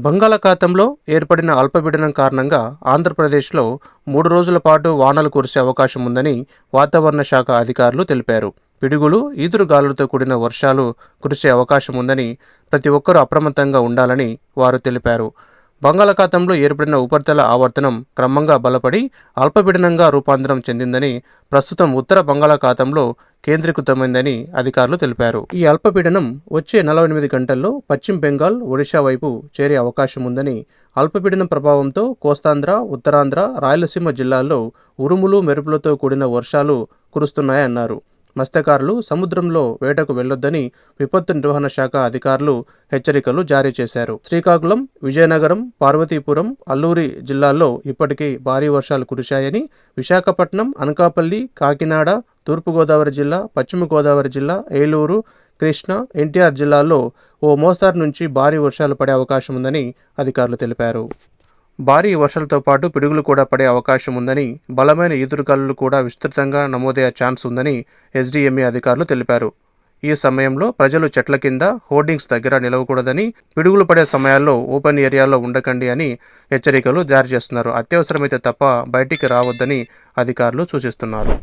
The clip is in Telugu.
బంగాళాఖాతంలో ఏర్పడిన అల్పపీడనం కారణంగా ఆంధ్రప్రదేశ్లో 3 రోజుల పాటు వానలు కురిసే అవకాశం ఉందని వాతావరణ శాఖ అధికారులు తెలిపారు. పిడుగులు, ఈదురుగాలులతో కూడిన వర్షాలు కురిసే అవకాశం ఉందని ప్రతి ఒక్కరూ అప్రమత్తంగా ఉండాలని వారు తెలిపారు. బంగాళాఖాతంలో ఏర్పడిన ఉపరితల ఆవర్తనం క్రమంగా బలపడి అల్పపీడనంగా రూపాంతరం చెందిందని, ప్రస్తుతం ఉత్తర బంగాళాఖాతంలో కేంద్రీకృతమైందని అధికారులు తెలిపారు. ఈ అల్పపీడనం వచ్చే 48 గంటల్లో పశ్చిమ బెంగాల్, ఒడిశా వైపు చేరే అవకాశం ఉందని, అల్పపీడనం ప్రభావంతో కోస్తాంధ్ర, ఉత్తరాంధ్ర, రాయలసీమ జిల్లాల్లో ఉరుములు, మెరుపులతో కూడిన వర్షాలు కురుస్తున్నాయన్నారు. మత్స్యకారులు సముద్రంలో వేటకు వెళ్లొద్దని విపత్తు నిర్వహణ శాఖ అధికారులు హెచ్చరికలు జారీ చేశారు. శ్రీకాకుళం, విజయనగరం, పార్వతీపురం, అల్లూరి జిల్లాల్లో ఇప్పటికే భారీ వర్షాలు కురిశాయని, విశాఖపట్నం, అనకాపల్లి, కాకినాడ, తూర్పుగోదావరి జిల్లా, పశ్చిమ గోదావరి జిల్లా, ఏలూరు, కృష్ణా, ఎన్టీఆర్ జిల్లాల్లో ఓ మోస్తారు నుంచి భారీ వర్షాలు పడే అవకాశం ఉందని అధికారులు తెలిపారు. భారీ వర్షాలతో పాటు పిడుగులు కూడా పడే అవకాశం ఉందని, బలమైన ఈదురుగాలులు కూడా విస్తృతంగా నమోదయ్యే ఛాన్స్ ఉందని ఎస్డీఎంఏ అధికారులు తెలిపారు. ఈ సమయంలో ప్రజలు చెట్ల కింద, హోర్డింగ్స్ దగ్గర నిలవకూడదని, పిడుగులు పడే సమయాల్లో ఓపెన్ ఏరియాలో ఉండకండి అని హెచ్చరికలు జారీ చేస్తున్నారు. అత్యవసరమైతే తప్ప బయటికి రావద్దని అధికారులు సూచిస్తున్నారు.